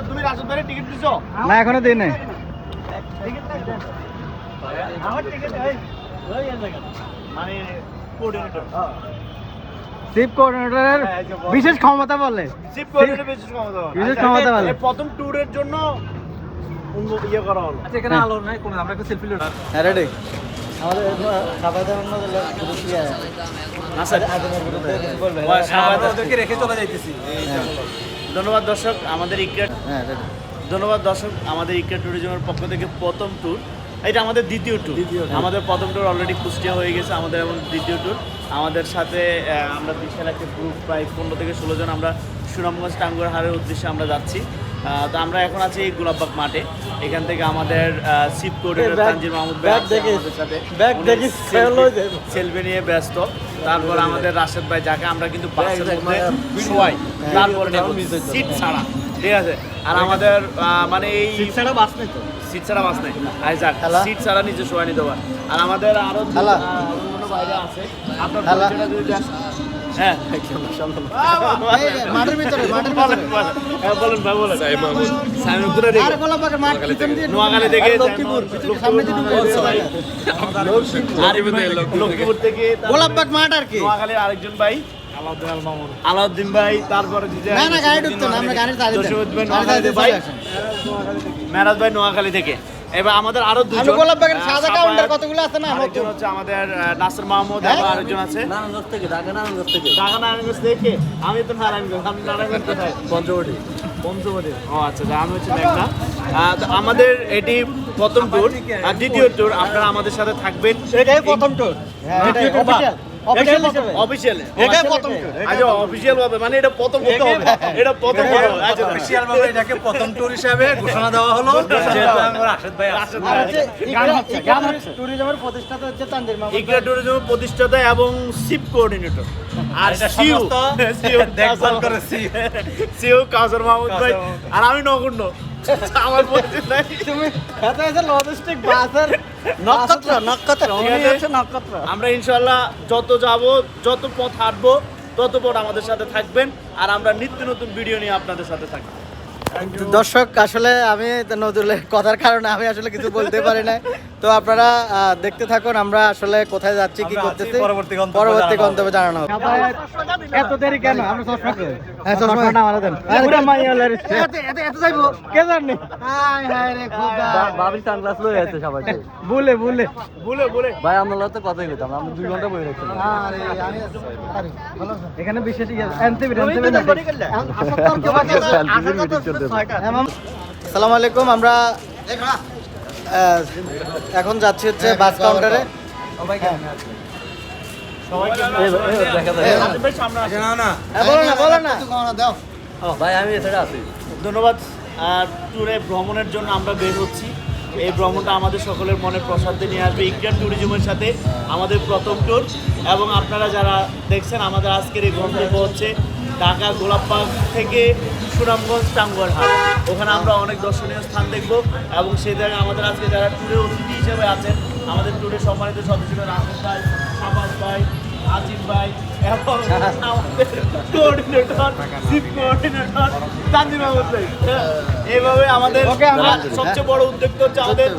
তুমি রাজত ভাইয়ের টিকিট দিছো? না এখনো দিই নাই। আমার টিকিট মানে কোঅর্ডিনেটর চিফ কোঅর্ডিনেটরের বিশেষ ক্ষমতা বলে। চিফ কোঅর্ডিনেটর বিশেষ ক্ষমতা বলে। প্রথম ট্যুরের জন্য ইয়ে করা হলো। আচ্ছা এখানে আলো নাই কোন আমরা একটা সেলফি লুট। হ্যাঁ রেডি। আমাদের সাবাইদার অন্য ওদেরকে রেখে চলে যাইতেছি। ধন্যবাদ দর্শক আমাদের ইকরা ধন্যবাদ দর্শক আমাদের ইকরা ট্যুরিজমের পক্ষ থেকে প্রথম ট্যুর, এটা আমাদের দ্বিতীয় ট্যুর। আমাদের প্রথম ট্যুর অলরেডি কুষ্টিয়া হয়ে গেছে, আমাদের এখন দ্বিতীয় ট্যুর। আমাদের সাথে আমরা বিশাল একটা গ্রুপ, প্রায় 15 থেকে 16 জন আমরা সুনামগঞ্জ টাঙ্গুয়ার হারের উদ্দেশ্যে আমরা যাচ্ছি। তো আমরা এখন আছি গোলাপবাগ মাঠে। এখান থেকে আমাদের চিফ কোঅর্ডিনেটর তানজির মাহমুদ ভাই আমাদের সাথে সেলফি নিয়ে ব্যস্ত। তারপর আমাদের রাশেদ ভাই, যাকে আমরা কিন্তু বাসের মধ্যে শোয়াই, তারপরে সিট ছাড়া, ঠিক আছে। আর আমাদের মানে এই সিট ছাড়া বাস নেই, সিট ছাড়া নিচে শোয়া নিতে পারে। আর আমাদের আরো বাইরে আছে আপনার যদি হ্যাঁ মাঠের ভিতরে বলেন ভাই বলেন নোয়াখালী থেকে লক্ষ্মীপুর থেকে গোলাপবাগ মাঠ আর কি। নোয়াখালীর আরেকজন ভাই আলাউদ্দিন ভাই, তারপরে মেরাজ ভাই নোয়াখালী থেকে। এবার আমাদের আরো দুজন কতগুলো আছে না, আরেকজন হচ্ছে আমাদের নাসির মাহমুদ, এবং আরেকজন আছে নারায়ণগঞ্জ থেকে, ঢাকা নারায়ণগঞ্জ থেকে। ঢাকা নারায়ণগঞ্জ থেকে। আমি তো নারায়ণগঞ্জ, আমি নারায়ণগঞ্জ কোথায়? পঞ্চবটি। ও আচ্ছা, আমি হচ্ছে মেঘনা। আমাদের এটি প্রথম ট্যুর, আর দ্বিতীয় ট্যুর আপনারা আমাদের সাথে থাকবেন। এটাই প্রথম ট্যুর, অফিশিয়াল এটা প্রথম ট্যুর। আচ্ছা অফিশিয়াল ভাবে মানে এটা প্রথম হতে হবে, এটা প্রথম হবে। আচ্ছা অফিশিয়াল ভাবে এটাকে প্রথম ট্যুর হিসেবে ঘোষণা দেওয়া হলো, যেহেতু আমরা রাশেদ ভাই আছে। ট্যুরিজমের প্রতিষ্ঠাতা হচ্ছে তানজির মাহমুদ, ইকরা ট্যুরিজমের প্রতিষ্ঠাতা এবং চিফ কোঅর্ডিনেটর। আর সিও দেখভাল করে সিও কাউসার মাহমুদ ভাই। আর আমি নগণ্য, আমার পরিচিত নাই। তুমি এটা হচ্ছে লজিস্টিক বাসের নক্ষত্র। আমরা ইনশাআল্লাহ যত যাব, যত পথ হাঁটবো, তত পথ আমাদের সাথে থাকবেন। আর আমরা নিত্য নতুন ভিডিও নিয়ে আপনাদের সাথে থাকবো। দর্শক আসলে আমি নজরুলের কথার কারণে আমি আসলে কিছু বলতে পারি না। তো আপনারা দেখতে থাকুন আমরা আসলে কোথায় যাচ্ছি, কি করতেছি, পরবর্তী গন্তব্যে জানানো হবে। এত দেরি কেন? আমরা চশমা কই? হ্যাঁ চশমা না আমাদের দেন। পুরো মাইয়ালের এত যাইবো কে জানে? হায় হায় রে খোদা, বাবিল সানগ্লাস লয়ে আছে সবাই। বলে ভাই আমরা তো কথাই কইতাম, আমরা 2 ঘন্টা বই রাখছিলাম। আরে আমি এখানে বিশেষ এনটিভি আসসালামু আলাইকুম। আমরা এখন যাচ্ছি হচ্ছে বাস কাউন্টারে। ভাই আমি এছাড়া আছি। ধন্যবাদ। আর ট্যুরে ভ্রমণের জন্য আমরা বের হচ্ছি। এই ভ্রমণটা আমাদের সকলের মনে প্রসাদে নিয়ে আসবে। ইকরা ট্যুরিজমের সাথে আমাদের প্রথম ট্যুর, এবং আপনারা যারা দেখছেন আমাদের আজকের এই গন্তব্য হচ্ছে ঢাকা গোলাপবাগ থেকে সুনামগঞ্জ টাঙ্গুয়ার হাট। ওখানে আমরা অনেক দর্শনীয় স্থান দেখব, এবং সেই জায়গায় আমাদের আজকে যারা ট্যুরে অতিথি হিসেবে আছেন, আমাদের ট্যুরে সম্মানিত সদস্য রাশেদ ভাই, শাবাজ ভাই, আজিম ভাই, এবং আমাদের coordinator chief coordinator Tangier Mahmud ভাই। এইভাবে আমাদের সবচেয়ে বড় উদ্যোক্তা হচ্ছে আমাদের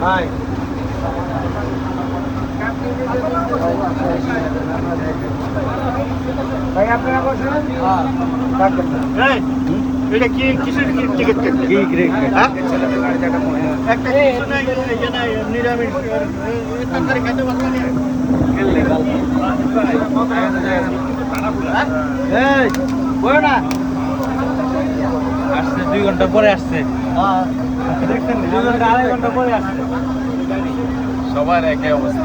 ভাই। ভাই আপনারা বসুন। এটা কি কিসের টিকিট কেটে? কি হ্যাঁ একটা কিছু নাই, এখানে নিরামিষ তরকারি খেতে পারবে না। এই বলো না, আসছে 2 ঘন্টা পরে আসছে। দেখছেন 2 ঘন্টা 2.5 ঘন্টা পরে আসছে। সবার একই অবস্থা।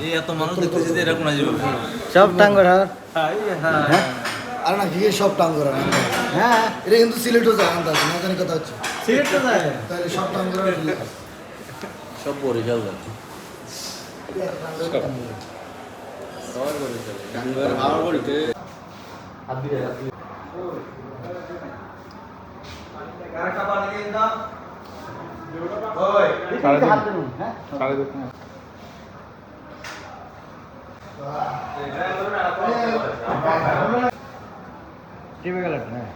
এই এত মানুষ দেখতেছি যে এরকম আসবে সব টাঙ্গুয়ার হাট। হ্যাঁ আর না কি সব টাঙ্গরা হ্যাঁ এটা কিন্তু সিলেটও যায় আন্দাজ না জানি কথা হচ্ছে সিলেট তো যায় তাহলে সব টাঙ্গরা সব বরিশাল যাচ্ছে টিপে গেল হ্যাঁ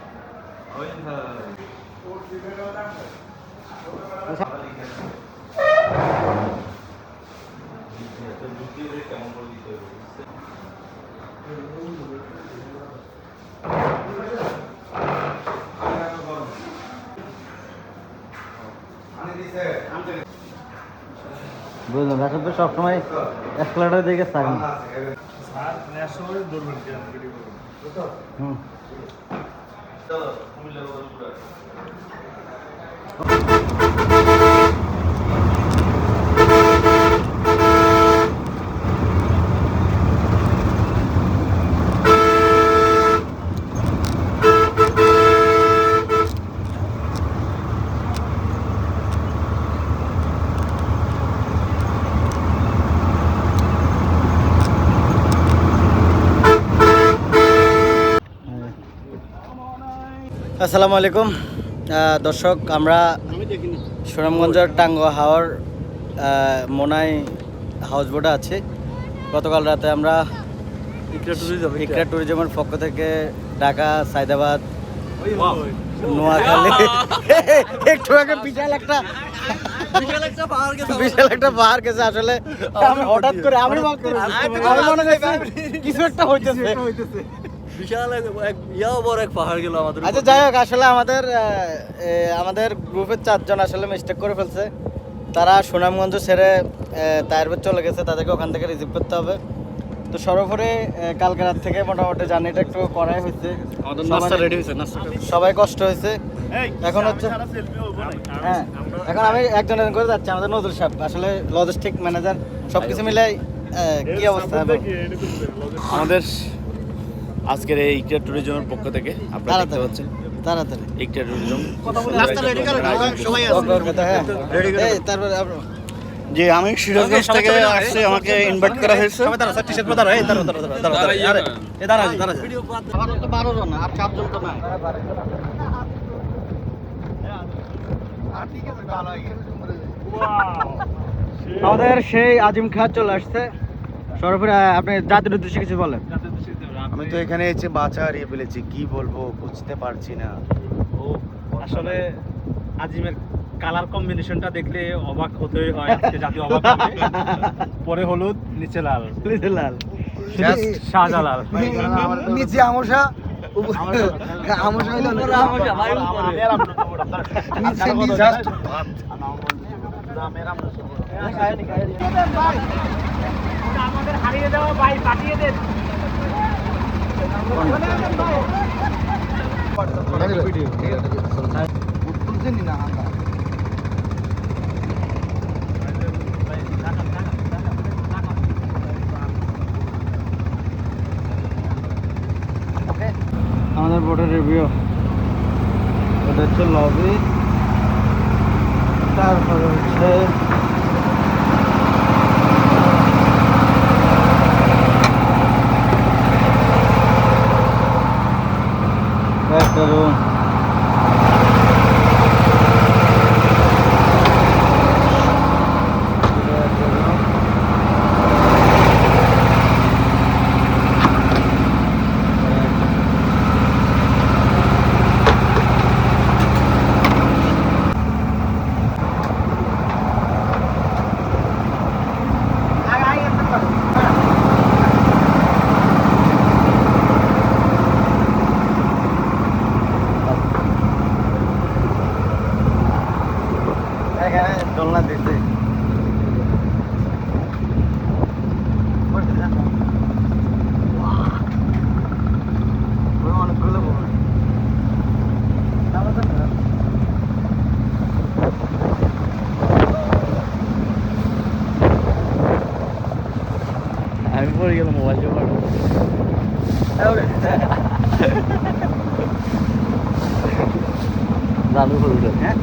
বুঝলাম রাশেদ ভাই সবসময় এসকেলেটার দিকে থাকেন হুম আসসালামু আলাইকুম দর্শক, আমরা সুনামগঞ্জের টাঙ্গুয়া হাওর মোনাই হাউসবোটে আছি। গতকাল রাতে আমরা ইকরা ট্যুরিজমের পক্ষ থেকে ঢাকা, সায়দাবাদ, নোয়াখালী একটু আগে বিশাল একটা পাহাড় গেছে। আসলে আমি হঠাৎ করে আমি মনে করছি কিছু একটা হইতেছে। বিশাল এক বড় এক পাহাড় গেল আমাদের। আচ্ছা যাই হোক, আসলে আমাদের গ্রুপের 4 জন আসলে মিস্টেক করে ফেলছে। তারা সুনামগঞ্জ ছেড়ে তায়েরবাদ চলে গেছে, তাদেরকে ওখান থেকে রিসিভ করতে হবে। তো সর্বোপরি কালকে রাত থেকে মোটামুটি জার্নিটা একটু করাই হয়েছে, সবাই কষ্ট হয়েছে। এখন হচ্ছে হ্যাঁ, এখন আমি একজন করে যাচ্ছি, আমাদের নজরুল সাহেব আসলে লজিস্টিক ম্যানেজার, সবকিছু মিলে কি অবস্থা হবে আমাদের আজকের এই ইকরা ট্যুরিজমের পক্ষ থেকে আপনারা দেখতে পাচ্ছেন তাড়াতাড়ি ইকরা ট্যুরিজম। তারপরে জি, আমি সিরাজগঞ্জ থেকে আসছি, আমাকে ইনভাইট করা হয়েছে। আমার তো 12 জন আর 4 জন তো নাই। আমাদের সেই আজিম খান চলে আসছে। সর্বোপরি আপনি জাতির উদ্দেশ্যে কিছু বলেন। আমি তো এখানে এসে বাঁচা হারিয়ে ফেলেছি, কি বলবো বুঝতে পারছি না। আসলে আজিমের কালার কম্বিনেশনটা দেখলে অবাক হতেই হয়। আজকে জাতি অবাক হবে। পরে হলুদ, নিচে লাল, লাল শাহজালাল। নিচে আমসা আমসা হইলো জাস্ট আমাদের হারিয়ে দেওয়া ভাই পাঠিয়ে দেন। আমাদের বোটের রিভিউ, ওটা হচ্ছে লবি, তারপরে হচ্ছে একটা রুম। এখানে দোলনা দিতে অনেকগুলো আমি পড়ে গেলাম মোবাইল আমি করে উঠে হ্যাঁ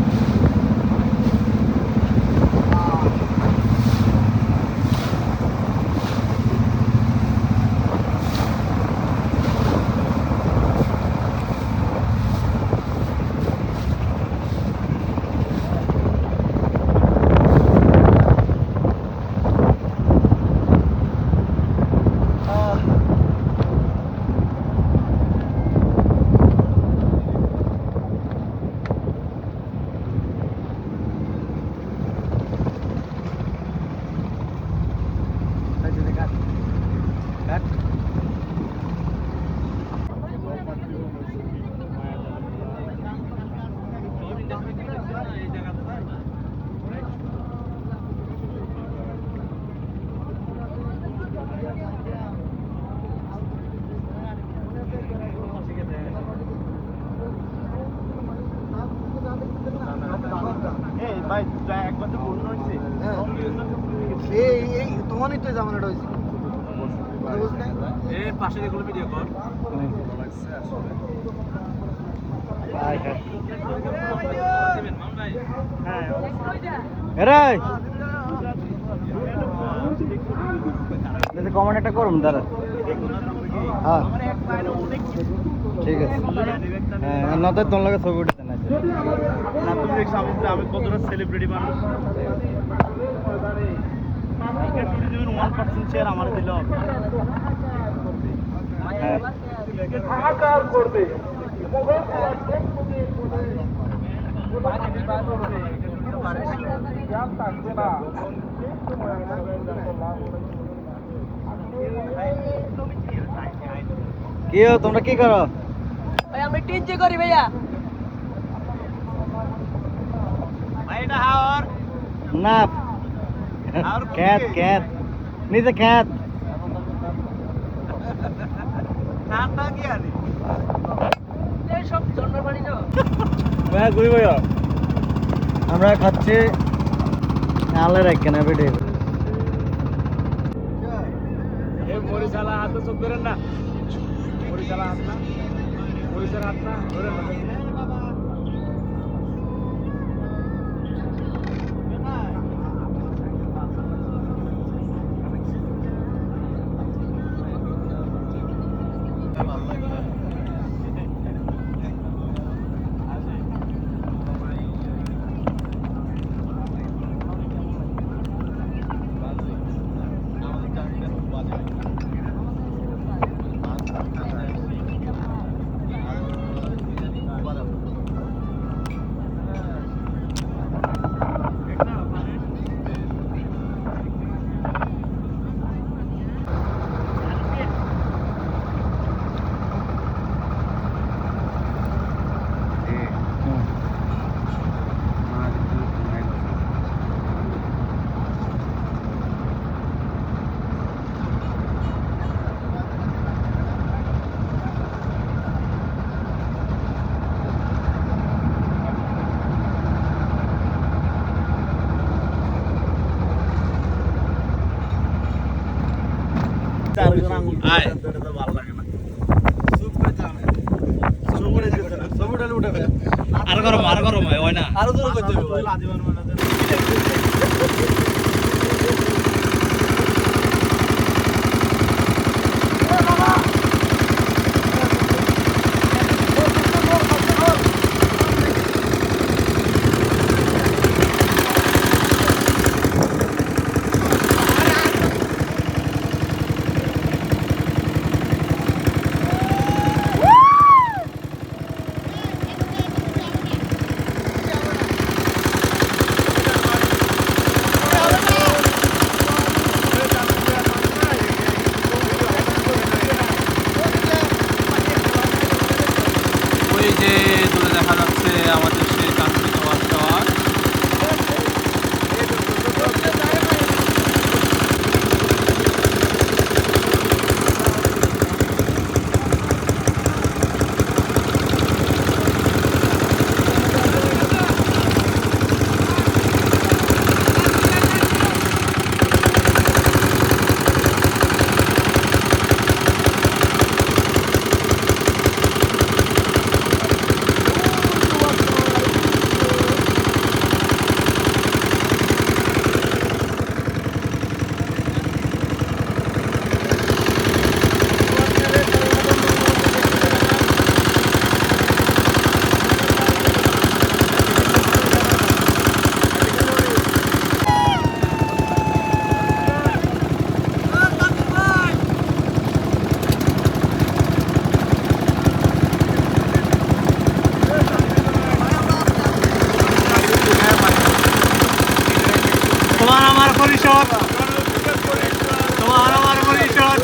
ভাই একবার তো পূর্ণ হয়েছে এই তখনই তো জামানাটা হয়েছে এর পাশে যেগুলো ভিডিও কর কমেন্ট একটা করুন দাদা হ্যাঁ ঠিক আছে হ্যাঁ নয়তো তোর লাগে ছবি উঠেছে না না তুমি দেখছো আমি কতটা সেলিব্রিটি মানুষ ট্যুরিজমের 1% শেয়ার আমার দিল হ্যাঁ কি তোমরা কি করো ভাই আমি টিনজি করি ভাইয়া ভাই এটা হাওয়ার না খ্যাত খ্যাত নিচে খ্যাত নাটা কি আনি এই সব জন্মের বাড়ি যাও ভাই গুই ভাইয়া আমরা খাচ্ছি আলে রাখেন না বেটে এই মরিশালা হাত চোখ ধরেন না মরিশালা হাত না মরিশালা হাত না ধরেন না চারজন আঙুল ভালো লাগে না আর গরম হয় না আরো দূর করতে হবে পরিষদ, তোমার আমার পরিষদ।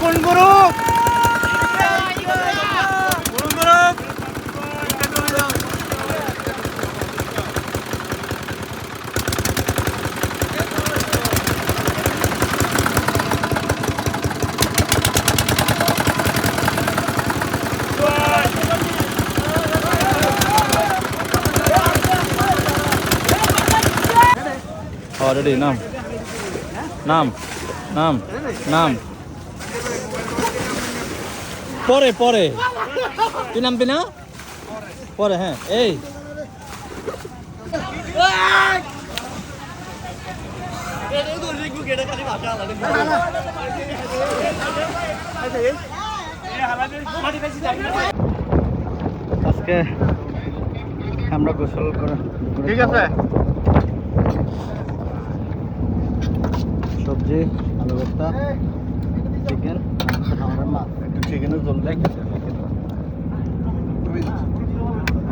কোন গ্রুপ? কোন গ্রুপ? অলরেডি নাম নাম নাম নাম পরে পরে তুই নামবি না পরে? হ্যাঁ এই আজকে আমরা গোসল করে ঠিক আছে। সবজি, আলু ভর্তা, চিকেন, আমাদের মাছ, একটু চিকেনের জল দেখ।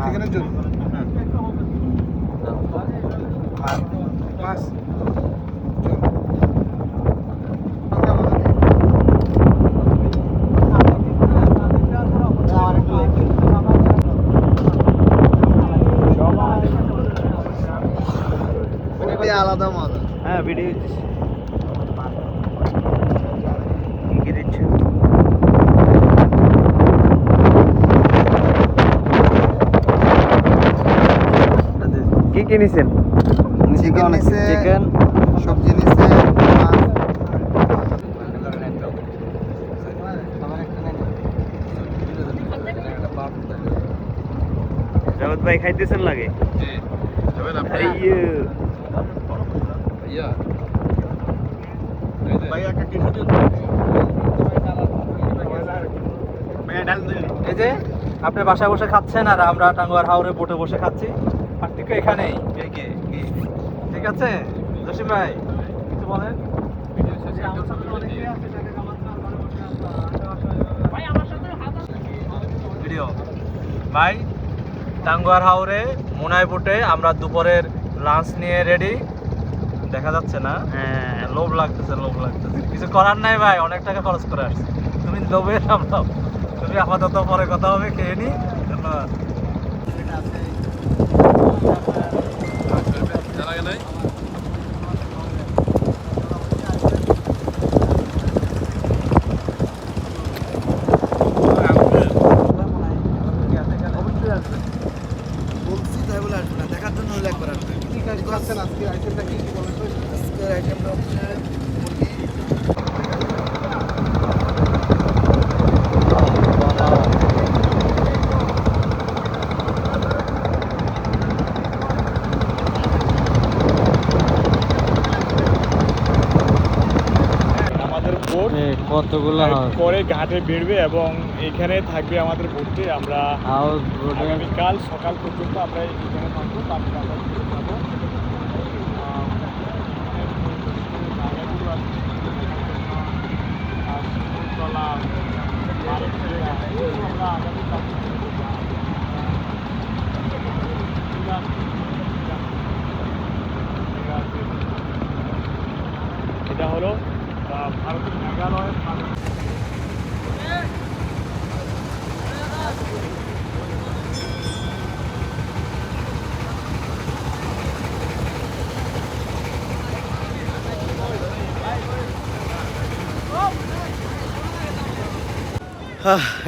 চিকেনের জল মাছ আলাদা মজা। হ্যাঁ ভিডিও কি দিচ্ছে? কি কি নিছেন? চিকেন নিছে, চিকেন, সবজি নিছে, মাছ। জাভেদ ভাই খাইতেছেন লাগে? এই যে আপনি বাসায় বসে খাচ্ছেন আর আমরা টাঙ্গুয়ার হাওরে বোটে বসে খাচ্ছি। পার্থক্য এখানেই। ঠিক আছে জসিম ভাই কিছু বলেন? ভিডিও ভাই টাঙ্গুয়ার হাওরে মোনাই বোটে আমরা দুপুরের লাঞ্চ নিয়ে রেডি। দেখা যাচ্ছে না? হ্যাঁ লোভ লাগতেছে, লোভ লাগতেছে। কিছু করার নাই ভাই, অনেক টাকা খরচ করে আসছে। তুমি লোভে সামলাও। তুমি আপাতত পরে কথা হবে, খেয়ে নি। ধন্যবাদ। দেখার জন্য একবার আসবে। ঠিক আছে, আজকে আইটেমটা কি কি বলেন তো? আজকের আইটেমটা হচ্ছে আমাদের বোট কতগুলো পরে ঘাটে বেরবে এবং এখানে থাকবে আমাদের বোটে। আমরা হাউস আগামীকাল সকাল পর্যন্ত আমরা এখানে থাকবো। তারপরে আমরা ঘুরে যাবো এটা হলো ভারতের মেঘালয়ের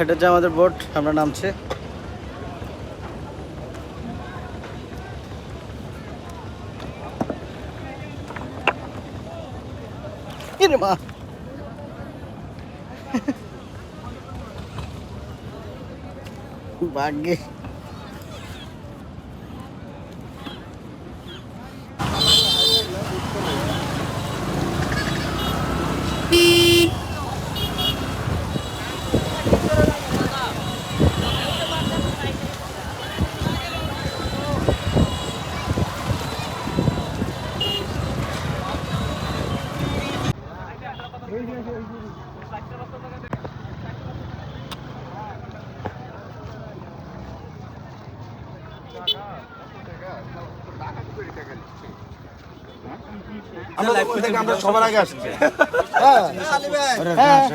এটা হচ্ছে আমাদের বোট, আমরা নামছে। ইরে মা, ভাগ্যে আমরা সবার আগে আসছি। হ্যাঁ,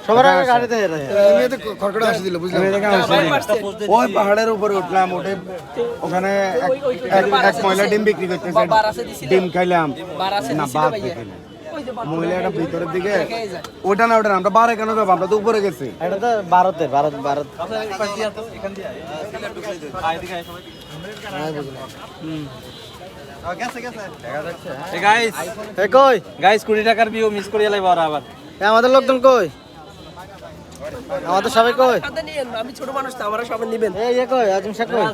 সবার আগে গাড়িতে এমনিতে খড়খড়ে হাসি দিল, বুঝলাম। ওই পাহাড়ের উপরে উঠলাম, উঠে ওখানে এক মহিলা ডিম বিক্রি করতেছে, ডিম খাইলাম না, ভাত খাইলাম। মহিলাটা ভিতরের দিকে ওটা না আমরা বারে কেন যাবো, আমরা তো উপরে গেছি। এটা তো ভারতের, ভারত। এ কই গাইস 20 টাকার ভিউ মিস করে যাইবো আবার। এ আমাদের লোকজন কই? আমাদের সবাই কই? সাথে নিয়েন, আমি ছোট মানুষ তো, আমরা সবাই নিবেন। এ কই? আজিম শাহ কই?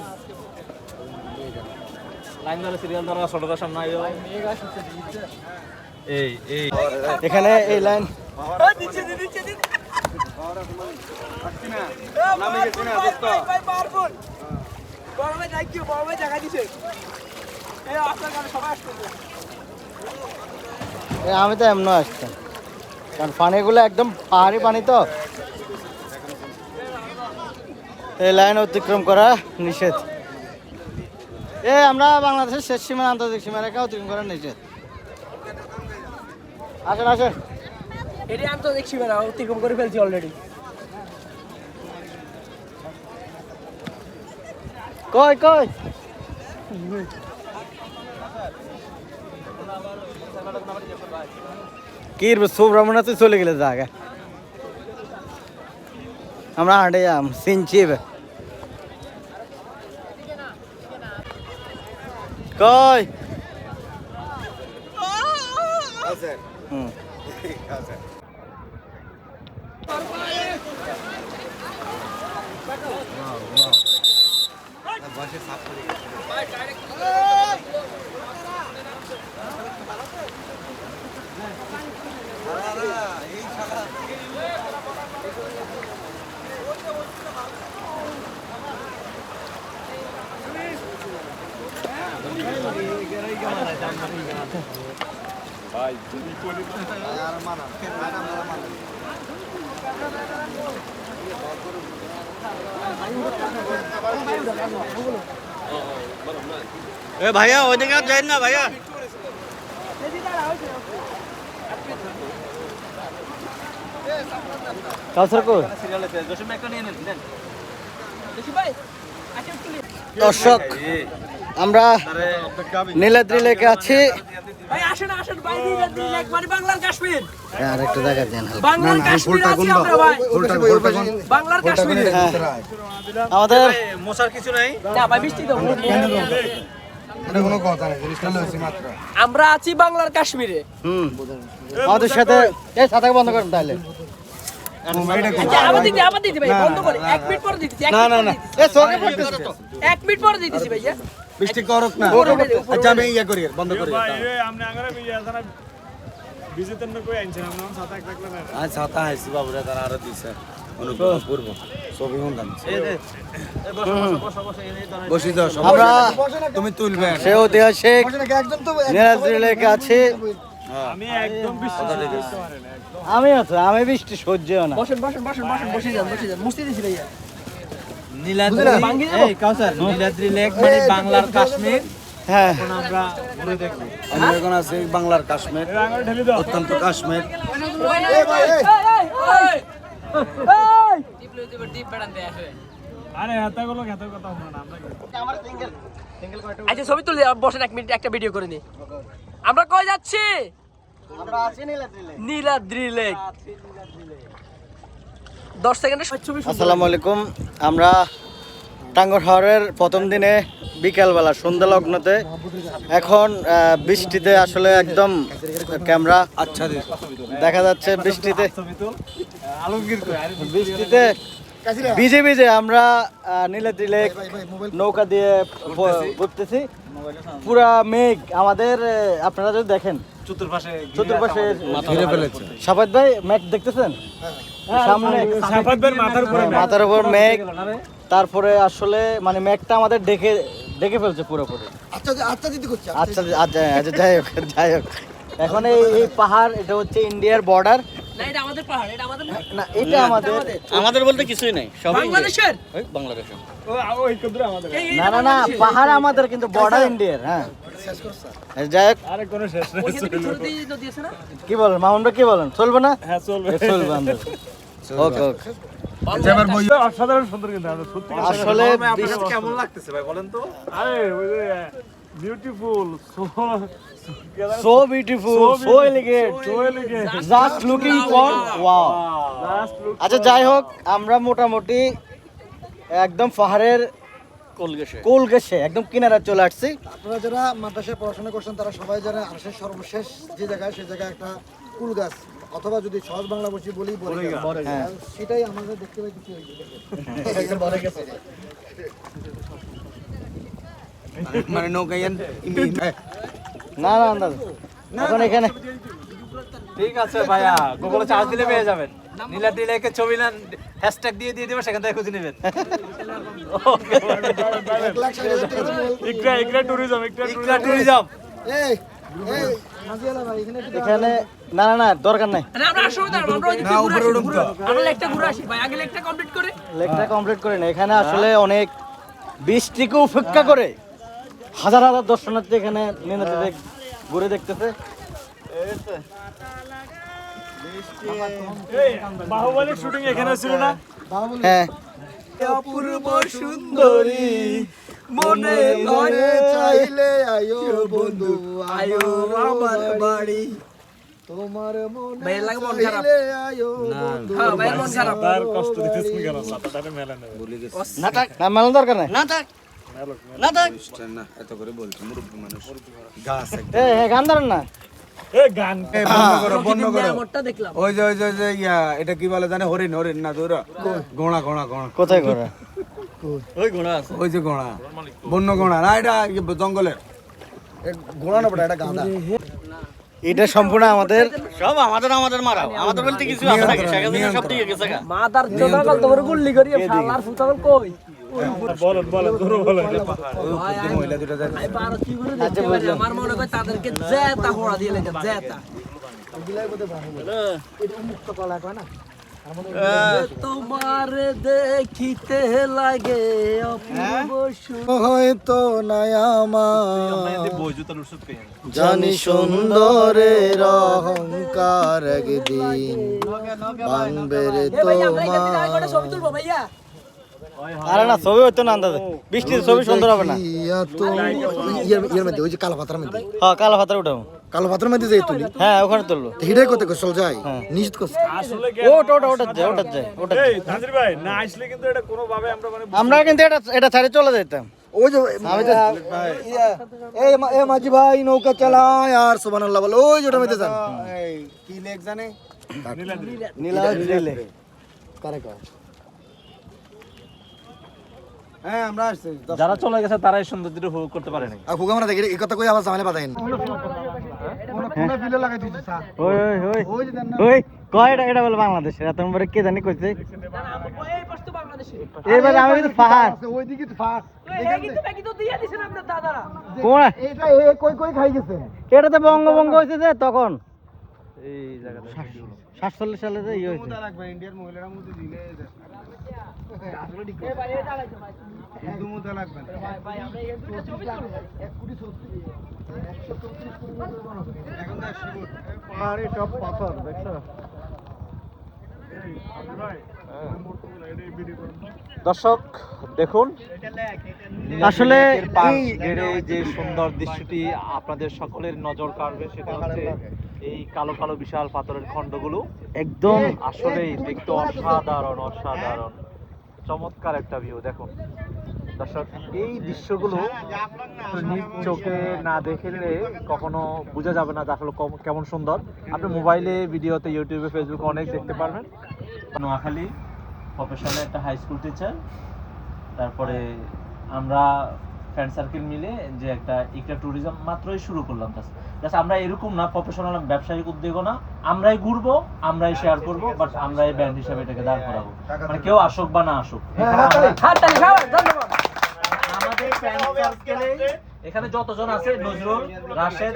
লাইন ধরে সিরিয়াল ধরা ছোটটার সামনে আইও। এই এখানে এই লাইন দিচ্ছে। ভাই পারবো। বড় ভাই থ্যাংক ইউ, বড় ভাই জায়গা দিছে। এই আপনার কাছে সবাই আসছে। আমি তো এমন আসতাম, কারণ পানিগুলো একদম পাহাড়ি পানি তো, এই লাইন অতিক্রম করা নিষেধ। আমরা বাংলাদেশের শেষ সীমানা, আন্তর্জাতিক সীমারেখা অতিক্রম করা নিষেধ। আসেন। এটি আন্তর্জাতিক সীমানা অতিক্রম করে ফেলছি অলরেডি। কই কি সুব্রমণ্য তুই চলে গেলে জায়গা, আমরা হাঁটে যাম সিনচিব। কই হুম এ ভাইয়া ওইদিকে আর যাই না ভাইয়া। কাউসার কো দর্শক, আমরা নীলাদ্রি লেকে আছি। ভাই আসেন ভাই, নীলাদ্রি লেক মানে বাংলার কাশ্মীর। আর একটা জায়গা দেন বাংলার কাশ্মীর আছি আমরা ভাই। বাংলার কাশ্মীর। আমাদের মশার কিছু নাই না ভাই, বৃষ্টি দাও। এটা কোনো কথা না, জিনিসটা লইছি মাত্র। আমরা আছি বাংলার কাশ্মীরে। আমাদের সাথে এই সাথে বন্ধ করেন তাহলে। আচ্ছা, আবার দিতে ভাই, বন্ধ করে 1 মিনিট পরে দিতেছি। না এ চোখে পড়তেছে। 1 মিনিট পরে দিতেছি ভাইয়া। বৃষ্টি করক না। আচ্ছা আমি ইয়া করি, বন্ধ করি। আজ ছাতা আইছি বাবুরা, তারা আরো দিছে অনুগ্রহ পূর্ব ছবি হুন্দাম বসি যাও সবাই, আমরা তুমি তুলবে। সে ঐতিহাসিক একদম তো নীলাদ্রি লেকে আছি। আমি একদম বিশ্বাস করতে পারি না। আমি আছি, আমি বৃষ্টি সহ্যও না। বসেন বসেন বসেন বসেন বসে যান মুস্তি দিছি ভাইয়া নীলাদ্রি লেক মানে বাংলার কাশ্মীর। হ্যাঁ, এখন আমরা ঘুরে দেখবো। আমি এখন আছি বাংলার কাশ্মীর, অত্যন্ত কাশ্মীর। আরে এতগুলো এত কথা হলো না আমরা আচ্ছা ছবি তুলে বসেন 1 মিনিট একটা ভিডিও করে নি। আমরা কই যাচ্ছি? আমরা আছি নীলাদ্রিলে। নীলাদ্রি লেক। 10 সেকেন্ডে ছবি আসসালামু আলাইকুম। আমরা টাঙ্গুয়ার হাওরের প্রথম দিনে বিকালবেলা সন্ধ্যা লগ্নতে, এখন বৃষ্টিতে আসলে একদম ক্যামেরা আচ্ছা দেখা যাচ্ছে বৃষ্টিতে, আলমগীর কই? বৃষ্টিতে ভিজে ভিজে আমরা নীলাদ্রি লেক নৌকা দিয়ে ঘুরতেছি। পুরা মেঘ আমাদের, আপনারা যদি দেখেন চতুর্পাশে চতুর্পাশে ঘিরে ফেলেছে। সাফাত ভাই মেঘ দেখতেছেন সামনে, সাফাত ভাইয়ের মাথার উপরে মাথার উপর মেঘ, তারপরে আসলে মানে মেঘটা আমাদের ঢেকে ফেলছে পুরোপুরি। আচ্ছা আচ্ছা দিদি করছে আচ্ছা আচ্ছা আচ্ছা, যাই হোক এখন এই পাহাড়, এটা হচ্ছে ইন্ডিয়ার বর্ডার। না এটা আমাদের পাহাড়, এটা আমাদের না, এটা আমাদের বলতে কিছুই নাই, সব বাংলাদেশের। বাংলাদেশের। ওই কদুরা আমাদের। না না না, পাহাড় আমাদের কিন্তু বর্ডার ইন্ডিয়ার। হ্যাঁ যাই হোক, আরে কোনো শেষ নাই। ওইখানে কি ছোট দিয়ে নদী আছে না? কি বলেন মামুন ভাই, কি বলেন, চলবে না? হ্যাঁ চলবে। চলবে আমাদের। ওকে ওকে। অসাধারণ সুন্দর কিন্তু আমরা সত্যি আসলে বৃষ্টি কেমন লাগতেছে ভাই বলেন তো? আরে ওই যে beautiful so beautiful, so elegant, just looking for wow. আচ্ছা যাই হোক, আমরা মোটামুটি একদম পাহাড়ের কোল ঘেঁষে একদম কিনারা চলে আসছি। আপনারা যারা মাদ্রাসায় পড়াশোনা করছেন তারা সবাই জানে আরশের সর্বশেষ যে জায়গায় সেই জায়গায় একটা কুল গাছ, অথবা যদি সহজ বাংলা বসি বলি বড় গাছ। হ্যাঁ। সেটাই আমাদের দেখতে পাই কিছু মানে নৌকাইয়ান না না না, এখন এখানে ঠিক আছে ভাইয়া, গুগলে চার্জ দিলে পেয়ে যাবেন। নীলাদ্রি লেকের ছবি না হ্যাশট্যাগ দিয়ে দেব, সেখান থেকে খুঁজে নেবেন। ওকে, ইকরা ট্যুরিজম, ইকরা ট্যুরিজম। এই এই মাঝিয়ালা ভাই এখানে একটু এখানে না না না, দরকার নাই, না আমরা আসলে আমরা ওই দিকে ঘুরে আসি। আমরা লেকটা ঘুরে আসি ভাই, আগে লেকটা কমপ্লিট করে। লেকটা কমপ্লিট করে না, এখানে আসলে অনেক বৃষ্টিকে উপেক্ষা করে হাজার হাজার দর্শনার্থী এখানে নীলাদ্রি লেক ঘুরে দেখতেছে। বাহুবলীর শুটিং এখানে ছিল না? হ্যাঁ, অপূর্ব সুন্দরী মনে মনে চাইলে আয়ো বন্ধু আয়ো আমার বাড়ি, তোমার মনে ভাইয়ের লাগে মন খারাপ। চাইলে আয়ো বন্ধু। হ্যাঁ ভাইয়ের মন খারাপ। তার কষ্ট দিতেছেন কেন? সাতাটারে মেলা নেবে। না থাক, না মেলার দরকার নাই, না থাক না থাক। না এত করে বলছি মুরব্বী মানুষ গাছ এই গান ধরেন না, এ গান বন্ধ করো। আমারটা দেখলাম। ওই যে ইয়া এটা কি বলে জানে, হরিণ হরিণ না তোরা ঘোড়া ঘোড়া ঘোড়া কোথায় ঘোরা? ওই যে ঘোড়া, বন্য ঘোড়া না, এটা জঙ্গলের ঘোড়া না পড়ে এটা গাঁদা। এটা সম্পূর্ণ আমাদের, সব আমাদের মারাও, আমাদের বলতে কিছু আছে নাকি? সেখানে সব দিকে গেছে গা। মাদার চোদা গল তোমার গুল্লি করি শালার ফুটাল কই? বলেন জোরে বলেন। মহিলা দুটো যায় ভাই বারো কি করে দেখতে পারে? আমার মনে হয় তাদেরকে জেতা হোড়া দিয়ে লেগে জেতা। তোমার দেখিতে লাগে অপূর্ব সুন্দর। হয়তো নাই আমার বইজুতার ওষুধ খাই। জানি সুন্দরের অহংকার একদিন ভাঙবে রে ভাই আমরা এখান থেকে আরেকটা ছবি তোমার। তুলবো ভাইয়া। আরে না, ছবি হইতো না আন্দাজে, বৃষ্টির ছবি সুন্দর হবে না। ইয়ের মধ্যে ওই যে কালো পাতার মধ্যে, হ্যাঁ, কালো পাতার উঠাবো। কালো পাতার মধ্যে যাই তুলি, হ্যাঁ, ওখানে তুলবো। হিডাই করতে চল যায় নিশ্চিত করছে। আসলে ওটা এই তানজির ভাই না আসলে কিন্তু এটা কোনো ভাবে আমরা মানে আমরা কিন্তু এটা ছাড়ে চলে যেতাম। ওই যে আমি তো এ মাঝি ভাই নৌকা চালায় আর সুবহানাল্লাহ বলে, ওই যে ওটার মধ্যে যান। কি লেক জানে নীলাদ্রি লেক। কারে কয় হ্যাঁ আমরা আসছি যারা চলে গেছে তারাই সৌন্দর্যটা উপভোগ করতে পারে না। আর ফুগা আমরা দেখি এই কথা কই আবার ঝামেলা বাঁধাইন। ওই ওই ওই ওই কয় এটা বলে বাংলাদেশের, এত নম্বরে কে জানি কইছে। এই পাশ তো বাংলাদেশ। বাংলাদেশে এবারে আমি কিন্তু ফাহাদ ওইদিকে ফাঁক এই কিন্তু বাকি তো দিয়ে দিছেন আপনার দাদারা কোন এটা কই কই খাই গেছে এটাতে বঙ্গভঙ্গ হয়েছে যে তখন এই জায়গাটা 47 সালে যে ইয়ে হয়েছে লাগবে ইন্ডিয়ার মহিলারা মধ্যে দিলে আসলে ঠিক এই ভাই এই দাঁড়াইছো ভাই হিন্দু মধ্যে লাগবে না। ভাই আমরা এই দুটো ছবি করব 1 কোটি 134 কোটি এখন তো 100 কোটি। পাহাড়ি সব পাথর দেখছো দর্শক দেখুন আসলে ঘিরে যে সুন্দর দৃশ্যটি আপনাদের সকলের নজর কাড়বে সেটা হচ্ছে এই কালো কালো বিশাল পাথরের খণ্ডগুলো একদম আসলেই দেখতে অসাধারণ অসাধারণ চমৎকার একটা ভিউ দেখুন দর্শক এই দৃশ্যগুলো নিজ চোখে না দেখলে কখনো বোঝা যাবে না যে আসলে কেমন সুন্দর আপনি মোবাইলে ভিডিওতে ইউটিউবে ফেসবুকে অনেক দেখতে পারবেন নোয়াখালী প্রফেশনাল একটা হাই স্কুল টিচার তারপরে আমরা ফ্রেন্ড সার্কেল মিলে যে একটা ইকরা ট্যুরিজম মাত্রই শুরু করলাম জাস্ট আমরা এরকম না প্রফেশনাল ব্যবসায়িক উদ্যোগও না আমরাই ঘুরবো আমরাই শেয়ার করবো বাট আমরাই ব্র্যান্ড হিসেবে এটাকে দাঁড় করাবো মানে কেউ আসুক বা না আসুক হাততালি খাওয়ার ধন্যবাদ আমাদের ফ্রেন্ড সার্কেলে এখানে যতজন আছে নজরুল রাশেদ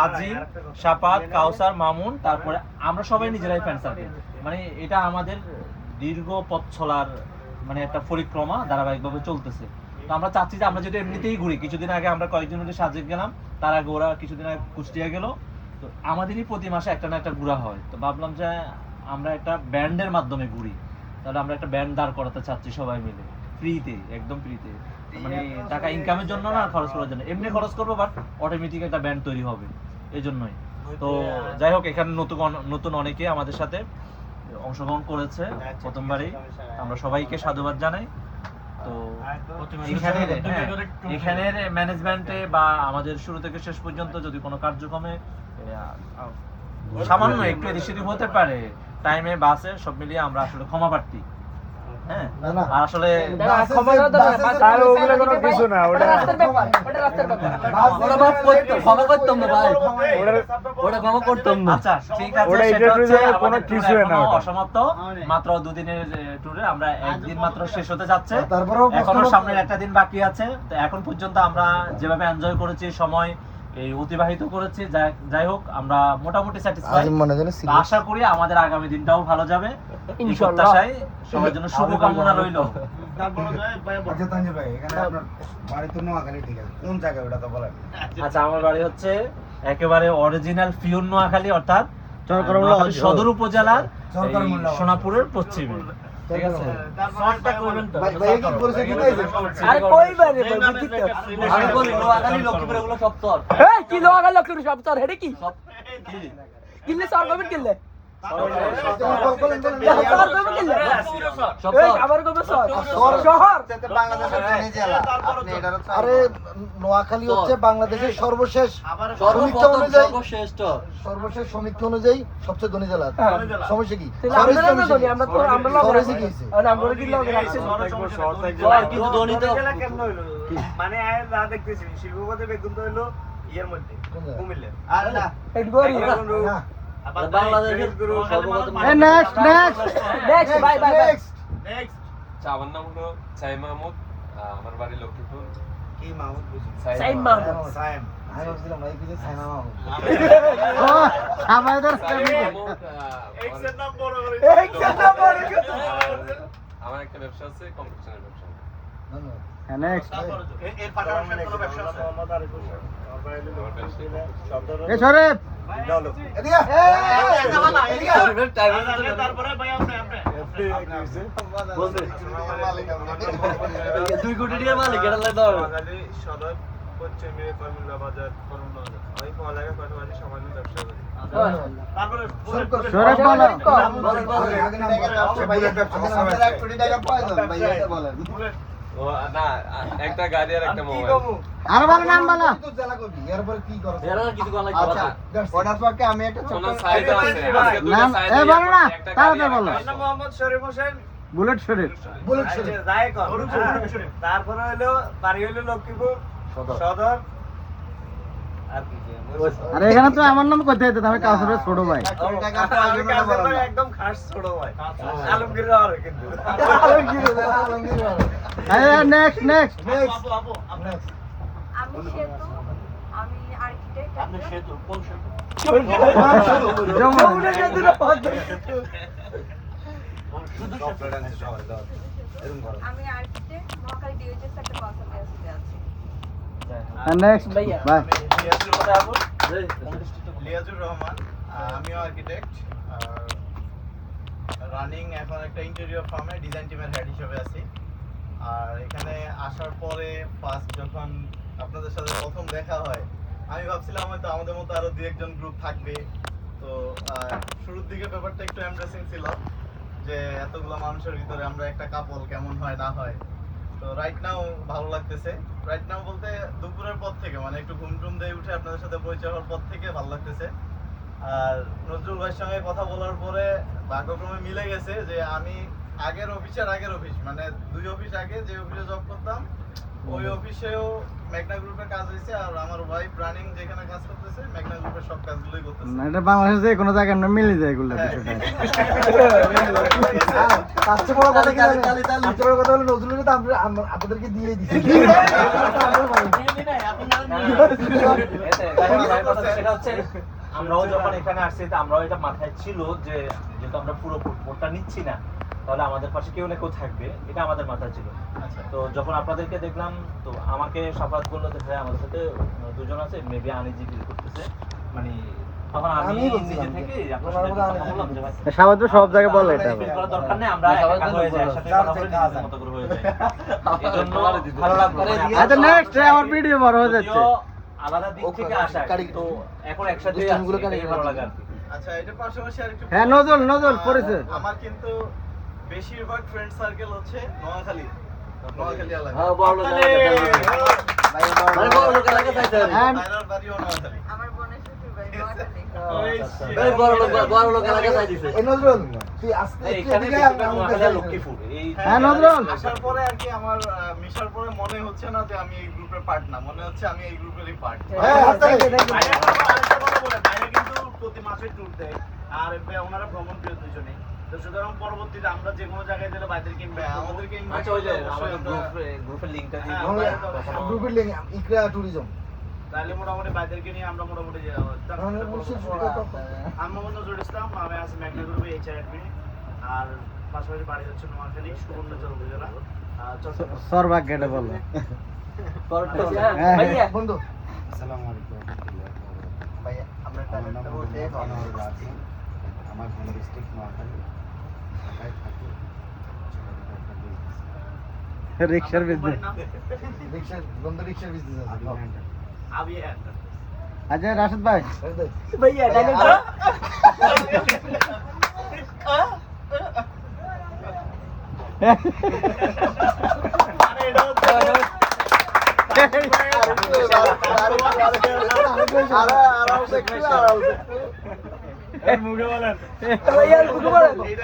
আজিম শাপাত কাউসার মামুন তারপরে আমরা সবাই নিজেরাই ফ্রেন্ড সার্কেল মানে এটা আমাদের দীর্ঘ পথ চলার মানে একটা পরিক্রমা ধারাবাহিকভাবে চলতেছে তো আমরা চাচ্ছি যে আমরা যদি এমনিতেই ঘুরি কিছুদিন আগে আমরা কয়েকজন মিলে সাজেক গেলাম তার আগে ওরা কিছুদিন আগে কুষ্টিয়া গেল তো আমাদেরই প্রতি মাসে একটা না একটা ঘোরা হয় তো ভাবলাম যে আমরা একটা ব্যান্ডের মাধ্যমে ঘুরি তাহলে আমরা একটা ব্যান্ড দাঁড় করাতে চাচ্ছি সবাই মিলে ফ্রিতে একদম ফ্রিতে মানে টাকা ইনকামের জন্য না খরচ করার জন্য এমনি খরচ করবো বাট অটোমেটিক একটা ব্যান্ড তৈরি হবে এই জন্যই তো যাই হোক এখানে নতুন অনেকে আমাদের সাথে অংশগ্রহণ করেছে প্রথমবারই আমরা সবাইকে সাধুবাদ জানাই তো এখানের ম্যানেজমেন্টে বা আমাদের শুরু থেকে শেষ পর্যন্ত যদি কোনো কার্যক্রমে সামান্য একটু এদিক সেদিক হতে পারে টাইমে বাসে সব মিলিয়ে আমরা আসলে ক্ষমা প্রার্থী হ্যাঁ আর আসলে তার ওগুলো কোনো কিছু না ওটা রাস্তার ব্যাপার ওটা রাস্তার ব্যাপার ওটা মাফ করতে ক্ষমা করতাম না ভাই ওটা ক্ষমা করতাম না আচ্ছা ঠিক আছে সেটা হচ্ছে কোনো কিছু না অসমাপ্ত মাত্র দুদিনের ট্যুরে আমরা একদিন মাত্র শেষ হতে যাচ্ছে এখনো সামনের একটা দিন বাকি আছে তো এখন পর্যন্ত আমরা যেভাবে এনজয় করেছি সময় এই অতিবাহিত করেছি যাই হোক আমরা মোটামুটি স্যাটিসফাই আশা করি আমাদের আগামী দিনটাও ভালো যাবে ইনশাআল্লাহ সবার জন্য শুভকামনা রইল আচ্ছা তানজির ভাই এখানে আপনার বাড়ি তো নোয়াখালী ঠিক আছে কোন জায়গায় ওটা তো বলেন আচ্ছা আমার বাড়ি হচ্ছে একেবারে অরিজিনাল পিওর নোয়াখালী অর্থাৎ চরকরমুল্লা সদর উপজেলার চরকরমুল্লা সোনাপুরের পশ্চিমে ঠিক আছে ভাই কি পরিচয় কি দিয়েছে আরে কই বারে বুঝিতে আমি বলি নোয়াখালী লক্ষ্মীপুর এগুলো সব তোর এই কি লোক লোক সব তোর হেডে কি কিনলে সর গভর্নমেন্ট কিনলে আরে নোয়াখালী হচ্ছে বাংলাদেশের সর্বশেষ সর্বশেষ সমীক্ষা অনুযায়ী সবচেয়ে ধনী জেলা সমস্যা কি কিন্তু ধনী তো মানে না দেখতেছি শিল্পপতি বেগুন তো হলো ইয়ের মধ্যে কুমিল্লা বাংলাদেশের সর্বপ্রথম নেক্সট বাই বাই নেক্সট আমার নাম হলো সাইম মাহমুদ আমার বাড়ি লক্ষ্মীপুর কি মাহমুদ বুঝি সাইম মাহমুদ সাইম আমি ভাবছিলাম ভাই কিছু সাইমা মামু আমাদের এক্স এর নাম বড় করে আমার একটা ব্যবসা আছে কম্পিটিশনের ব্যবসা ধন্যবাদ নেক্সট এর পাশাপাশি কোনো ব্যবসা আছে মোহাম্মদ আরিফুল এ শরীফ এদিকে তারপরে ভাই আপনি 2 কোটি টাকার মালিক এটা দাও সদর পশ্চিমে ফর্মুলা বাজার আমি পড়ালেখা পাশাপাশি সামান্য ব্যবসা করি তারপরে শরীফ বলো ও না একটা গাড়ি আর একটা মোবাইল আর বলো নাম বলো এরা কিছু করা লাগবে না আমি একটা সোনা সাইড আছে আজকে দুটো নাম সাইড এ বলো না তাড়াতাড়ি বলো মোহাম্মদ শরীফ হোসেন বুলেট শরীফ বুলেট শরীফ যাই কর তারপরে হলো বাড়ি হলো লক্ষ্মীপুর সদর আরে এখানে তো আমার নাম কইতে হইতো আমি কাউসারের ছোট ভাই। একদম খাস ছোট ভাই আলমগীর আর কিন্তু নেক্সট নেক্সট আমি সেতু, আমি আর্কিটেক্ট, আপনি সেতু কোন সেতু? আমি আর্কিটেক্ট, মহাখালী ডিওএইচএস একটা কনসালটেন্সিতে আছি। Next by. লিয়াজুর রহমান, আমিও আর্কিটেক্ট, রানিং এখন একটা ইন্টেরিয়র ফার্মে ডিজাইন টিমের হেড হিসেবে আছি। আর এখানে আসার পরে ফার্স্ট যখন আপনাদের সাথে প্রথম দেখা হয়, আমি ভাবছিলাম হয়তো আমাদের মতো আরো 2-1 গ্রুপ থাকবে। তো শুরুর দিকে ব্যাপারটা একটু এমব্রেসিং ছিল যে এতগুলো মানুষের ভিতরে আমরা একটা কাপল কেমন হয় না হয়। তো রাইট নাও ভালো লাগতেছে। রাইট নাও বলতে দুপুরের পর থেকে, মানে একটু ঘুম টুম দিয়ে উঠে আপনাদের সাথে পরিচয় হওয়ার পর থেকে ভালো লাগতেছে। আর নজরুল ভাইয়ের সঙ্গে কথা বলার পরে ভাগ্যক্রমে মিলে গেছে যে আমি আগের অফিস মানে 2 অফিস আগে যে অফিসে জব করতাম ওই অফিসেও মেঘনা গ্রুপের কাজ হয়েছে। আর আমার ওয়াইফ রানিং যেখানে কাজ করতেছে মেঘনা গ্রুপের সব কাজগুলোই করতেছে। না এটা বাংলাদেশে কোনো জায়গায় আমরা মিলে যায় এগুলো বিষয়টা। সবচেয়ে বড় কথা কি জানেন? সবচেয়ে বড় কথা হলো নজরুল তো আমরা আপনাদেরকে দিয়ে দিচ্ছি। সেটা হচ্ছে আমরাও যখন এখানে আসছি তো আমরাও এটা মাথায় ছিল যে যেহেতু আমরা পুরো ভোটটা নিচ্ছি না তাহলে আমাদের পাশে কেউ না কেউ থাকবে, এটা আমাদের মাথায় ছিল। আচ্ছা, তো যখন আপনাদেরকে দেখলাম তো আমাকে সাফাত বললো যে ভাই আমাদের সাথে 2 জন আছে, মেবি আনিজি ফিল করতেছে, মানে তখন আমি নিজে থেকে আপনার সাথে কথা বললাম যে ভাই সাবাদ তো সব জায়গায় বলে এটা। ফিল করার দরকার নেই, আমরা একা হয়ে যাই, একসাথে কথা বলে নিজেদের মতো করে হয়ে যায়। এজন্য ভালো লাগলো। আচ্ছা নেক্সট আমার ভিডিও বড় হয়ে যাচ্ছে। আলাদা দিক থেকে আসা তো এখন একসাথে ভালো লাগে আর কি। আচ্ছা, এটা পাশাপাশি আরেকটু হ্যাঁ নজরুল পড়েছে। আমার কিন্তু বেশিরভাগ ফ্রেন্ড সার্কেল হচ্ছে নোয়াখালী এলাকা। বাইরের বাড়িও নোয়াখালী। আমার বোনের শ্বশুর বাড়ি নোয়াখালী। এই নজরুল তুই আস্তে এখানে এদিকে বেশিরভাগ নোয়াখালী আর লক্ষ্মীপুর এই হ্যাঁ নজরুল আসার পরে আর কি আমার মিশার পরে মনে হচ্ছে না যে আমি এই গ্রুপের পার্ট না, মনে হচ্ছে আমি এই গ্রুপেরই পার্ট। হ্যাঁ আস্তে বাইরে কিন্তু প্রতি মাসে ট্যুর দেয় আর ওনারা ভ্রমণ প্রিয় দুজনেই। তো সুতরাং পরবর্তীতে আমরা যে কোনো জায়গায় গেলে বাইরেকে আমাদেরকে আচ্ছা ওই যে আমাদের গ্রুপের লিংকটা দিয়ে গ্রুপের লিংক ইকরা ট্যুরিজম তাহলে মোটামুটি বাইরেকে নিয়ে আমরা মোটামুটি আমি নজরুল ইসলাম, আমি আছি মেঘনা গ্রুপে এইচআর অ্যাডমিন। আর পাশাপাশি বাড়ি হচ্ছে নোয়াখালী সুবর্ণচর উপজেলা চট্টগ্রাম। সরবাগ গেটে বলো। বন্ধু আসসালামু আলাইকুম। ভাই আমরা আমার নাম আনোয়ার আছি। আমার হোম ডিস্ট্রিক্ট নোয়াখালী, ঢাকায় থাকি। রিক্সার বিজনেস। রিকশা বন্ধু রিকশার বিজনেস আছে। আমি আচ্ছা রাশেদ ভাই ভাইয়া ডায়লগ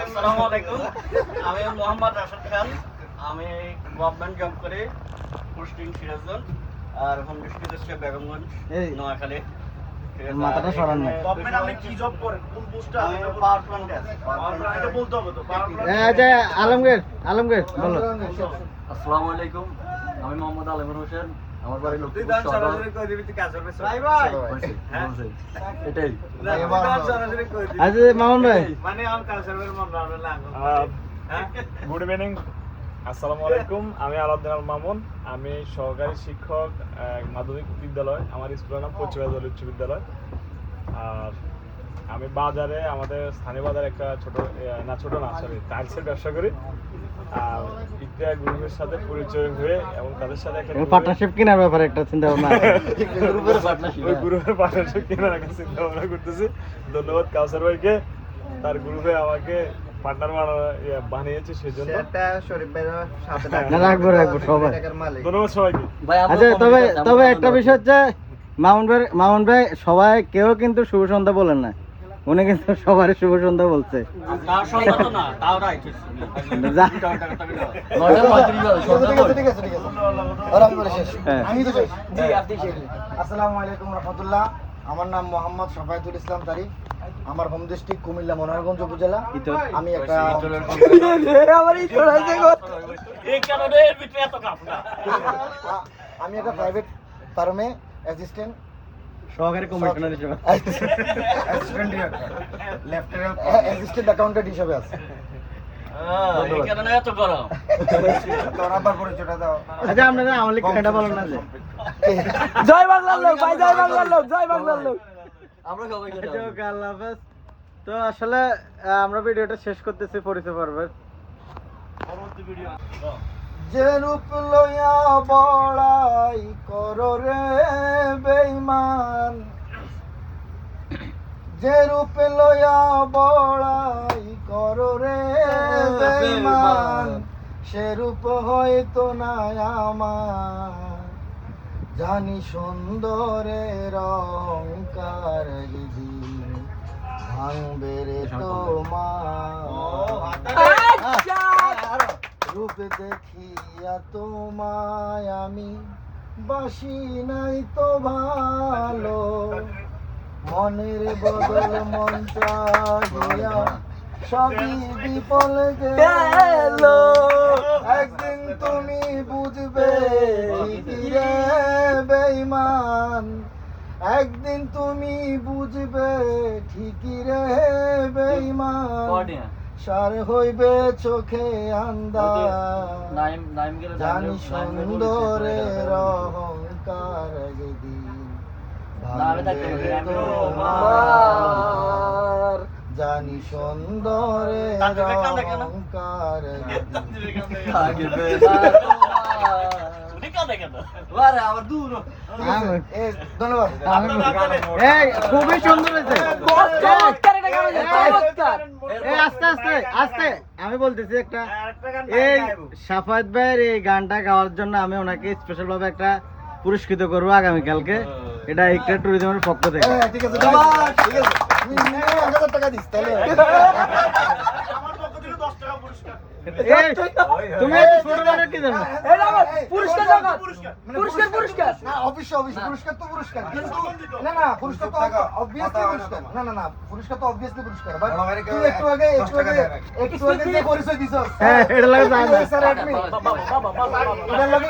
আসসালামু আলাইকুম, আমি মোহাম্মদ রাশেদ খান। আমি গভর্নমেন্ট জব করি, পোস্টিং সিরাজগঞ্জ, আর হোম ডিস্ট্রিক্ট হচ্ছে বেগমগঞ্জ নোয়াখালী। মাথাটা সরান না। গভর্নমেন্ট আপনি কি জব করেন? কোন পোস্টে আছেন? পাওয়ার প্ল্যান্ট আছে। এটা বলতে হবে তো। পাওয়ার প্ল্যান্ট আচ্ছা আলমগীর বলো। আসসালামু আলাইকুম, আমি মোহাম্মদ আলমগীর হোসেন, আমার বাড়ি লক্ষ্মীপুর দান সদর। সরাসরি কই দিবি তুই কাজ করবে ভাই ভাই এটাই দান সরাসরি কই দিবি আচ্ছা মামুন ভাই মানে আমার কালচারের মন রাখবে না। গুড ইভিনিং, আসসালামু আলাইকুম। আমি আলাউদ্দিন আল মামুন, আমি সহকারী শিক্ষক মাধ্যমিক বিদ্যালয়, আমার স্কুলের নাম পশ্চিমাঞ্চল উচ্চ বিদ্যালয়। আর আমি বাজারে, আমাদের স্থানীয় বাজারে একটা ছোট টাইলসের ব্যবসা করি। আর ইকরা গ্রুপের সাথে পরিচয় হয়ে এবং তাদের সাথে একটা পার্টনারশিপ কেনার ব্যাপারে একটা চিন্তা ভাবনা। ওই গ্রুপের পার্টনারশিপ কেনার একটা চিন্তা ভাবনা করতেছি। ধন্যবাদ কাউসার ভাইকে, তার গ্রুপে আমাকে পার্টনার বানিয়েছে সেজন্য রাখবো সবাই। ধন্যবাদ সবাইকে। আচ্ছা তবে একটা বিষয় হচ্ছে মামুন ভাই সবাই কেউ কিন্তু শুভ সন্ধ্যা বলেন না, উনি কিন্তু সবার শুভ সন্ধ্যা বলছে তার সন্ধ্যা তো না তাও রাইট যা- ঠিক আছে ওরা আমি বলে শেষ হ্যাঁ। আমি তো শেষ জি আপনি শেষ আসসালামু আলাইকুম রহমতুল্লাহ। আমার নাম মোহাম্মদ শাফায়েতুল ইসলাম তারিফ। আমার হোম ডিস্ট্রিক্ট কুমিল্লা মনোহরগঞ্জ উপজেলা। আমি একটা আমি একটা প্রাইভেট ফার্মে অ্যাসিস্ট্যান্ট সহকারী কমিশনার হিসেবে assistant director lieutenant assistant accountant হিসেবে আছে। তোর আবার পরিচয়টা দাও। আচ্ছা আপনারা আমলি এটা বলেন না যে জয় বাংলার লোক ভাই, জয় বাংলার লোক, জয় বাংলার লোক। আমরা সবাই আচ্ছা, ওকে, আল্লাহ হাফেজ। তো আসলে আমরা ভিডিওটা শেষ করতেছি পরিচয় পর্বের। যে রূপ লইয়া বড়াই করো রে বেঈমান, যে রূপ লইয়া বড়াই করো রে বেঈমান, সে রূপ হয়তো না আমার। জানি সুন্দরের অহংকার দিন ভাঙবে রে তোমার। রূপ দেখিয়া তোমায় আমি বাসি নাই তো ভালো, মনের বদল মন চাহিয়া সবই বিফল গেল। একদিন তুমি বুঝবে ঠিকই রে বেঈমান, একদিন তুমি বুঝবে ঠিকই রে বেঈমান। সার হইবে চোখে আন্দাজ, জানি সুন্দরের অহংকার দিন ভাঙবে তোমার। জানি সুন্দরের অহংকার ধন্যবাদ। এই খুবই সুন্দর হয়েছে। চমৎকার একটা গান হয়েছে, চমৎকার। এই আস্তে আস্তে আস্তে আমি বলতেছি একটা, এই সাফায়েত ভাইয়ের এই গানটা গাওয়ার জন্য আমি ওনাকে স্পেশাল ভাবে একটা পুরস্কৃত করবো আগামীকালকে। এটা একটা ট্যুরিজমের পক্ষ থেকে। ঠিক আছে ধন্যবাদ। ঠিক আছে তুমি 1000 টাকা দিস তাহলে। এই, তুমি এত ছোট মানুষ কি জানো? এটা আমার পুরস্কার জগৎ, পুরস্কার পুরস্কার। না অবশ্যই পুরস্কার তো পুরস্কার, কিন্তু না পুরস্কার তো অবভিয়াসলি পুরস্কার। না পুরস্কার তো অবভিয়াসলি পুরস্কার। বাট তুই একটু আগে যে পরিচয় দিছস, হ্যাঁ, এটা লাগে যায় না। স্যার অ্যাডমিন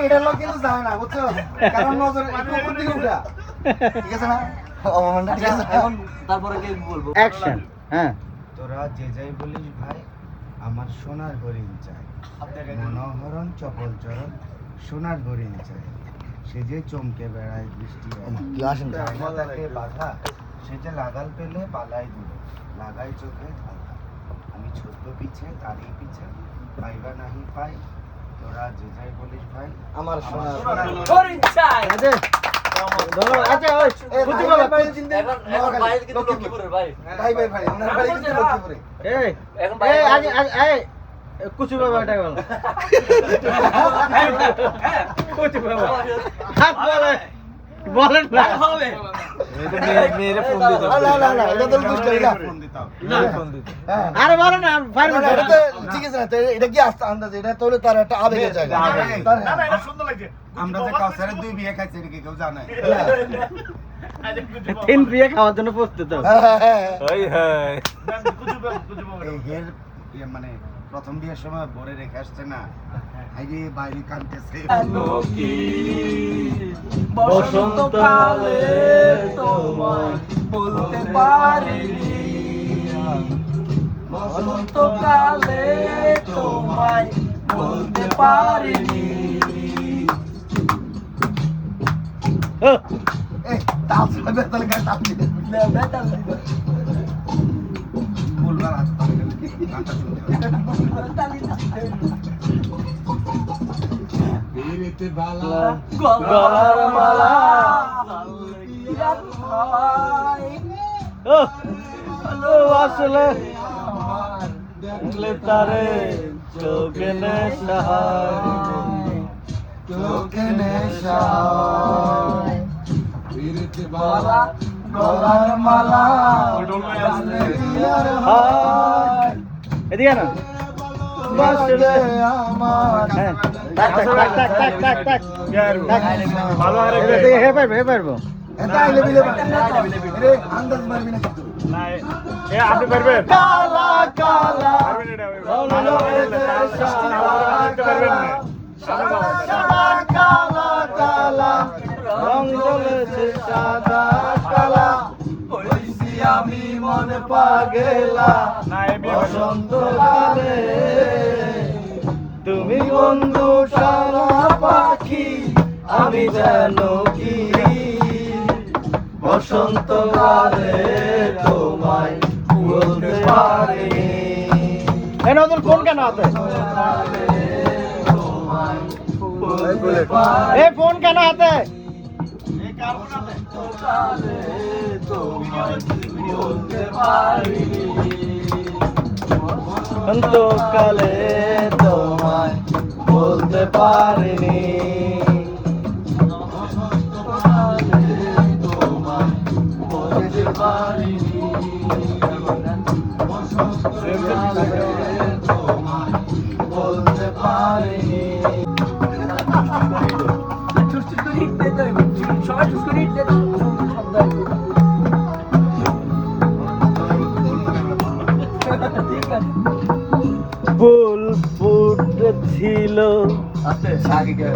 এটার লগে কিন্তু যায় না, বুঝছো? কারণ নজর একটু উপর দিকে উঠা। ঠিক আছে না? অবমাননা ঠিক আছে। এখন তারপরে কি বলবো? অ্যাকশন। হ্যাঁ, তোরা যে যাই বলিস ভাই, আমার সোনার হরিণ চাই। মনোহরণ চপল চরণ সোনার হরিণ চাই। সে যে চমকে বেড়ায় বৃষ্টি কি আসেন না? তাকে বাধা, সে যে লাগাল পেলে পালাই দিল, লাগাই চোখে ধাঁধা। আমি ছোট্ট পিছে তারই পিছে পাইবা নাহি পাই। তোরা যে যাই বলিস ভাই, আমার সোনার হরিণ চাই। আচ্ছা ধন্যবাদ। আচ্ছা ওই বুঝতে ভাই পারলাম। এখন বাইরে কিন্তু লক্ষ্মীপুরের ভাই। ভাই ওনার বাড়ি কিন্তু লক্ষ্মীপুরে। এই এখন এই আজ এই কুচু বাবা এটা বল। কুচু বাবা হাত বলে বলেন না। মেরে ফোন দিতে না এটা তো দুষ্টামি না। হ্যাঁ আরে বলে না ফাইন। না, এটা তো ঠিক আছে না, তো এটা কি আন্দাজ? এটা তো হলো তার একটা আবেগের জায়গা। আমরা যে কাউসারের 2 বিয়ে খাইছি এটা কি কেউ জানে? 3 বিয়ে খাওয়ার জন্য প্রস্তুত। ওই হ্যাঁ এই হের মানে প্রথম বিয়ের সময় ভরে রেখে আসছে না, আইরে বাইরে কাঁদতেছে। বসন্তকালে তোমায় বলতে পারিনি, বসন্তকালে তোমায় বলতে পারিনি। এই তাল সাবে তাহলে গান তাল দিবে। বলবার হাত ধরে গেল, গানটা শুনতে হবে। গলার মালা আসলে দেখলে তারে চোখে নেশা, চোখে নেশা, গলার মালা এদিকে না বাসলে আমার হ্যাঁ টাক টাক টাক টাক টাক টাক টাক ভালো আর হে পারবো এটা আইলে বিলে রে আন্দাজ মারবি না কিন্তু না এ আপনি পারবেন কালা কালা পারবেন এটা পারবেন না সাদা কালা কালা রং জ্বলেছে সাদা কালা হইছি আমি মন পাগেলা না এ বসন্ত কালে তুমি বন্ধু সারা পাখি আমি জানো কি বসন্ত কালে তোমায় বলতে পারি এই নতুন ফোন কেন হাতে এই ফোন কেন হাতে অন্তকালে তোমায় বলতে পারিনি বলতে পারিনি বলতে পারিনি সবাই চুজ করে হিট দেয় শব্দ ফুল ফুটেছিল আস্তে আগে কে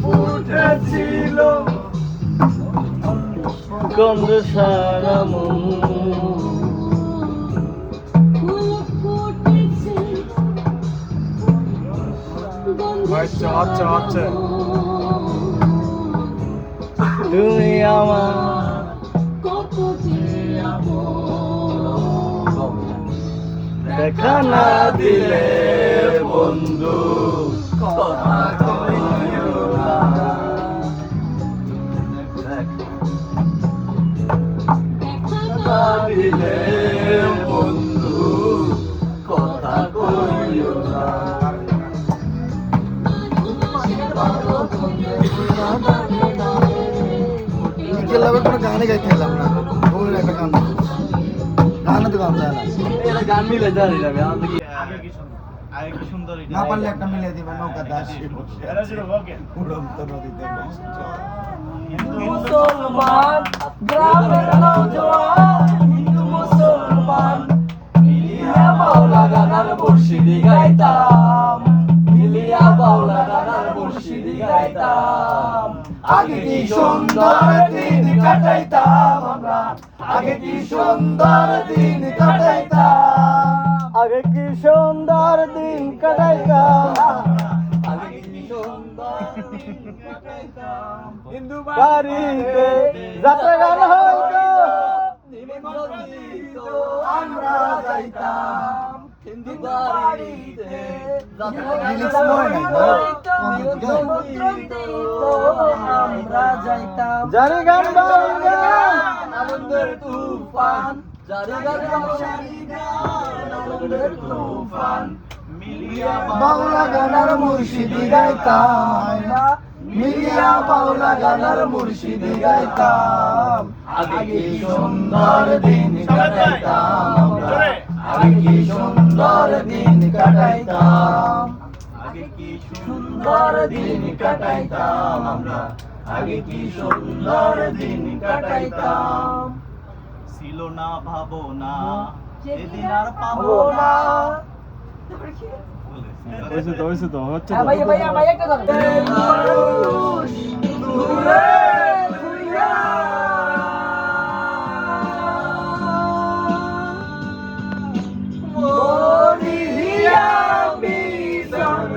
ফুটেছিল গন্ধ সারা মন আচ্ছা আচ্ছা আচ্ছা তুমি আমার দেখা না দিলে বন্ধু কথা কইও না দেখা দিলে বন্ধু কথা কইও না কোনো গানে গাইতে এলাম না বলুন একটা গান গান তো গান যায় না এটা গান মিলে জানি না আমি আমাদের আগে কি সুন্দর না পারলে একটা মিলিয়ে দিবেন নৌকা দাস এটা ছিল ওকে উড়ন্ত নদীতে মুসলমান গ্রামের নওজোয়ান হিন্দু মুসলমান মিলিয়া বাউলা গানার মুর্শিদি গাইতাম মিলিয়া বাউলা গানার মুর্শিদি গাইতাম আগে কি সুন্দর দিন কাটাইতাম আমরা আগে কি সুন্দর দিন কাটাইতাম আগে কি সুন্দর দিন কাটাইতাম আগে কি সুন্দর দিন কাটাইতাম হিন্দু বাড়িতে যাত্রা গান হইতো নিমন্ত্রিত আমরা যাইতাম হিন্দু বাড়িতে আমরা যাইতাম জানি গান বাউল গান আনন্দের তুফান জারি গান আনন্দের তুফান মিলিয়া বাউলা গানার মুর্শিদি গাইতাম মিলিয়া বাউলা গানার মুর্শিদি গাইতাম আগে কি সুন্দর দিন কাটাইতাম আমরা আগে কি সুন্দর দিন কাটাইতাম আগে কি সুন্দর দিন কাটাইতাম আমরা আগে কি সুন্দর দিন কাটাইতাম ছিল না ভাবনা যেদিন আর পাবো না হয়েছে তো হচ্ছে ভাই ভাই একটা ধর দূরে ঘুরিয়া মরিয়া বিজন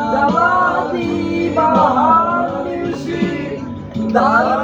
জাবাদি বাহার নিশি দার